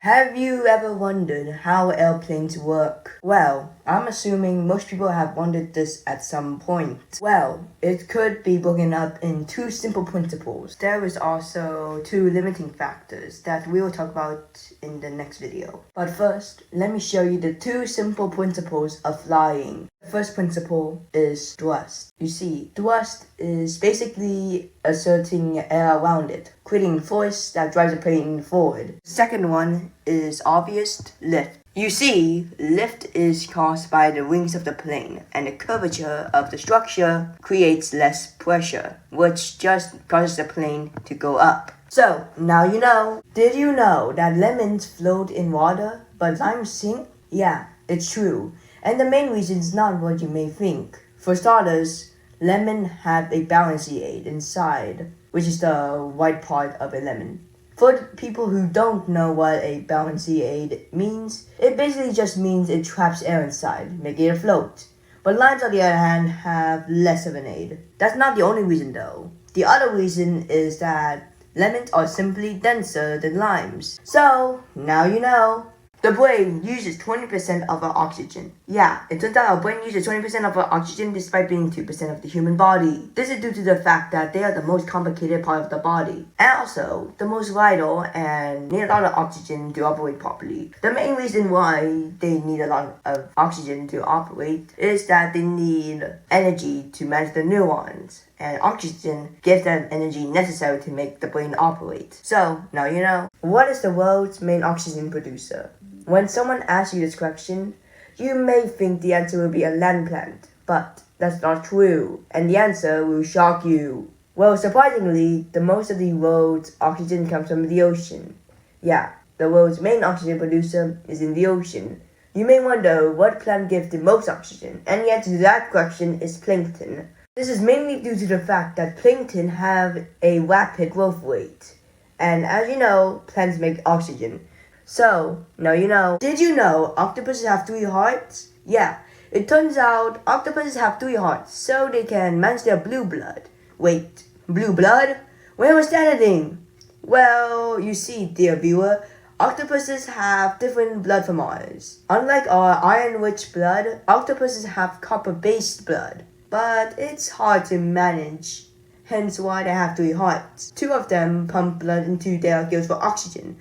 Have you ever wondered how airplanes work? Well, I'm assuming most people have wondered this at some point. Well, it could be broken up in two simple principles. There is also two limiting factors that we will talk about in the next video. But first, let me show you the two simple principles of flying. The first principle is thrust. You see, thrust is basically asserting air around it, creating force that drives the plane forward. The second one is obvious, lift. You see, lift is caused by the wings of the plane, and the curvature of the structure creates less pressure, which just causes the plane to go up. So, now you know. Did you know that lemons float in water, but limes sink? Yeah, it's true. And the main reason is not what you may think. For starters, lemon have a balancing aid inside, which is the white part of a lemon. For people who don't know what a balancing aid means, it basically just means it traps air inside, making it float. But limes, on the other hand, have less of an aid. That's not the only reason though. The other reason is that lemons are simply denser than limes. So, now you know. The brain uses 20% of our oxygen. Yeah, it turns out our brain uses 20% of our oxygen despite being 2% of the human body. This is due to the fact that they are the most complicated part of the body, and also the most vital and need a lot of oxygen to operate properly. The main reason why they need a lot of oxygen to operate is that they need energy to manage the neurons, and oxygen gives them energy necessary to make the brain operate. So, now you know. What is the world's main oxygen producer? When someone asks you this question, you may think the answer will be a land plant, but that's not true, and the answer will shock you. Well, surprisingly, the most of the world's oxygen comes from the ocean. Yeah, the world's main oxygen producer is in the ocean. You may wonder what plant gives the most oxygen, and the answer to that question is plankton. This is mainly due to the fact that plankton have a rapid growth rate. And as you know, plants make oxygen. So, now you know. Did you know octopuses have 3 hearts? Yeah, it turns out octopuses have 3 hearts so they can manage their blue blood. Wait, blue blood? Where was that a thing? Well, you see, dear viewer, octopuses have different blood from ours. Unlike our iron-rich blood, octopuses have copper-based blood. But it's hard to manage, hence why they have 3 hearts. 2 of them pump blood into their gills for oxygen,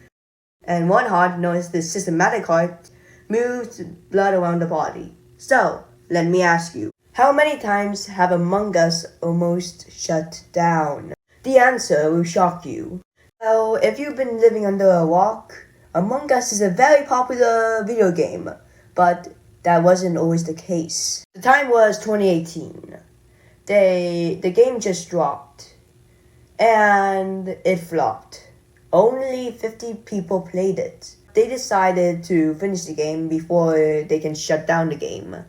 and 1 heart, known as the systematic heart, moves blood around the body. So, let me ask you, how many times have Among Us almost shut down? The answer will shock you. Well, if you've been living under a rock, Among Us is a very popular video game, but that wasn't always the case. The time was 2018. The game just dropped, and it flopped. Only 50 people played it. They decided to finish the game before they can shut down the game.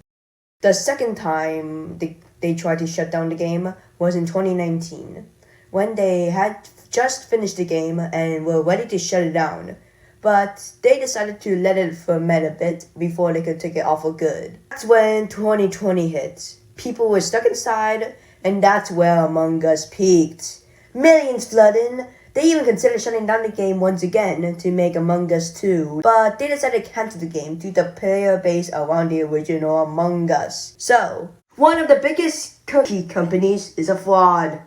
The second time they tried to shut down the game was in 2019, when they had just finished the game and were ready to shut it down. But they decided to let it ferment a bit before they could take it off for good. That's when 2020 hit. People were stuck inside, and that's where Among Us peaked. Millions flooded in. They even considered shutting down the game once again to make Among Us 2, but they decided to cancel the game due to the player base around the original Among Us. So, one of the biggest cookie companies is a fraud,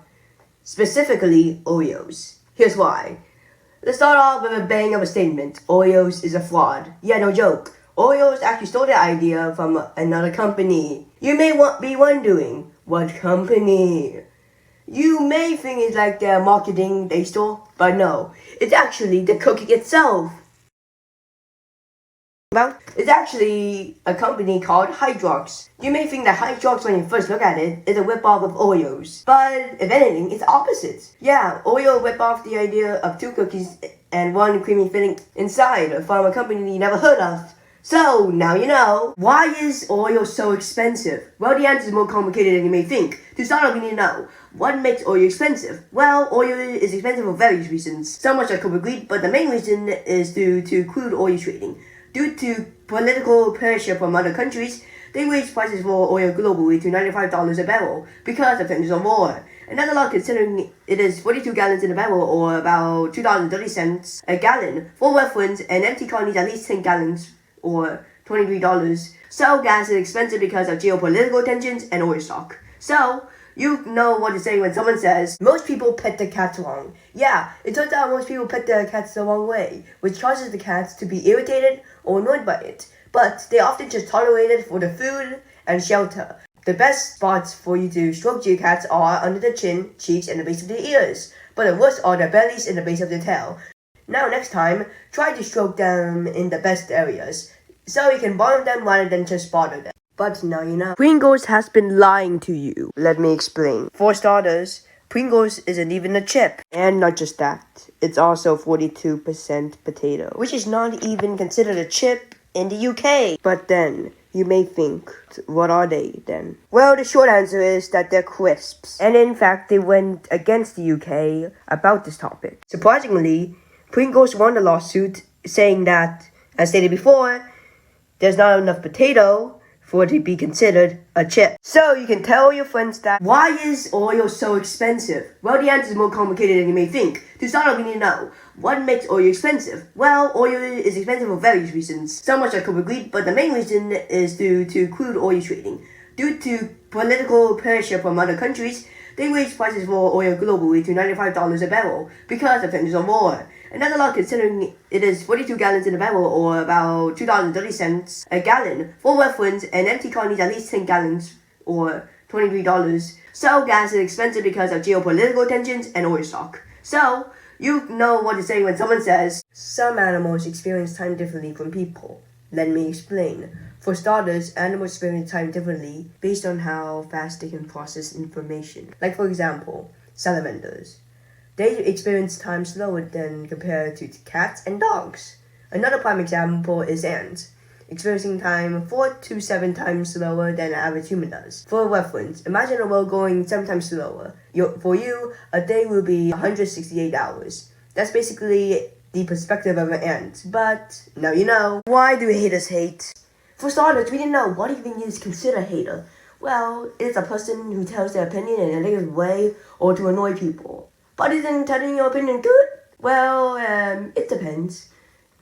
specifically Oreos. Here's why. Let's start off with a bang of a statement. Oreos is a fraud. Yeah, no joke. Oreos actually stole the idea from another company. You may be wondering, what company? You may think it's like their marketing they stole, but no. It's actually the cookie itself. Well, it's actually a company called Hydrox. You may think that Hydrox, when you first look at it, is a ripoff of Oreos. But if anything, it's opposite. Yeah, Oreo ripped off the idea of 2 cookies and 1 creamy filling inside from a company you never heard of. So, now you know. Why is Oreo so expensive? Well, the answer is more complicated than you may think. To start off, you need to know, what makes Oreo expensive? Well, Oreo is expensive for various reasons. Some much are agreed, but the main reason is due to crude oil trading. Due to political pressure from other countries, they raised prices for oil globally to $95 a barrel because of tensions of war. and that's a lot considering it is 42 gallons in a barrel, or about $2.30 a gallon. For reference, an empty car needs at least 10 gallons, or $23. So gas is expensive because of geopolitical tensions and oil stock. So you know what to say when someone says, most people pet their cats wrong. Yeah, it turns out most people pet their cats the wrong way, which causes the cats to be irritated or annoyed by it. But they often just tolerate it for the food and shelter. The best spots for you to stroke your cats are under the chin, cheeks, and the base of their ears. But the worst are their bellies and the base of their tail. Now next time, try to stroke them in the best areas, so you can bother them rather than just bother them. But now you know. Pringles has been lying to you. Let me explain. For starters, Pringles isn't even a chip. And not just that, it's also 42% potato, which is not even considered a chip in the UK. But then, you may think, what are they then? Well, the short answer is that they're crisps. And in fact, they went against the UK about this topic. Surprisingly, Pringles won the lawsuit, saying that, as stated before, there's not enough potato for it to be considered a chip. So you can tell your friends that. Why is oil so expensive? Well, the answer is more complicated than you may think. To start off, we need to know, what makes oil expensive? Well, oil is expensive for various reasons. Some much like agreed, but the main reason is due to crude oil trading. Due to political pressure from other countries, they raised prices for oil globally to $95 a barrel because of tensions of war. And that's a lot considering it is 42 gallons in a barrel, or about $2.30 a gallon. For reference, an empty car needs at least 10 gallons, or $23. So gas is expensive because of geopolitical tensions and oil stock. So you know what to say when someone says, some animals experience time differently from people. Let me explain. For starters, animals experience time differently based on how fast they can process information. Like for example, salamanders. They experience time slower than compared to cats and dogs. Another prime example is ants, experiencing time 4 to 7 times slower than an average human does. For reference, imagine a world going 7 times slower. For you, a day will be 168 hours. That's basically the perspective of an ant. But now you know. Why do haters hate? For starters, we didn't know what even is considered a hater. Well, it's a person who tells their opinion in a negative way or to annoy people. But isn't telling your opinion good? Well, it depends.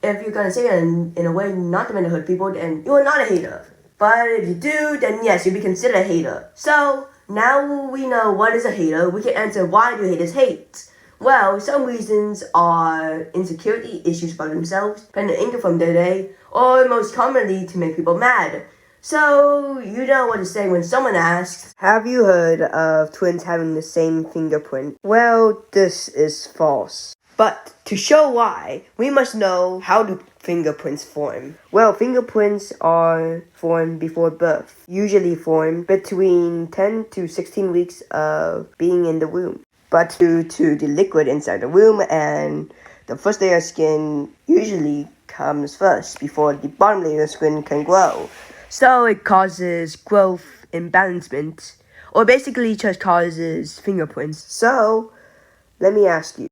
If you're gonna say it in a way not to hurt people, then you're not a hater. But if you do, then yes, you'll be considered a hater. So, now we know what is a hater, we can answer why do haters hate. Well, some reasons are insecurity, issues by themselves, spending income from their day, or most commonly to make people mad. So, you know what to say when someone asks, have you heard of twins having the same fingerprint? Well, this is false. But to show why, we must know how do fingerprints form. Well, fingerprints are formed before birth, usually formed between 10 to 16 weeks of being in the womb. But due to the liquid inside the womb and the first layer of skin usually comes first before the bottom layer of skin can grow. So it causes growth imbalancement, or basically just causes fingerprints. So, let me ask you,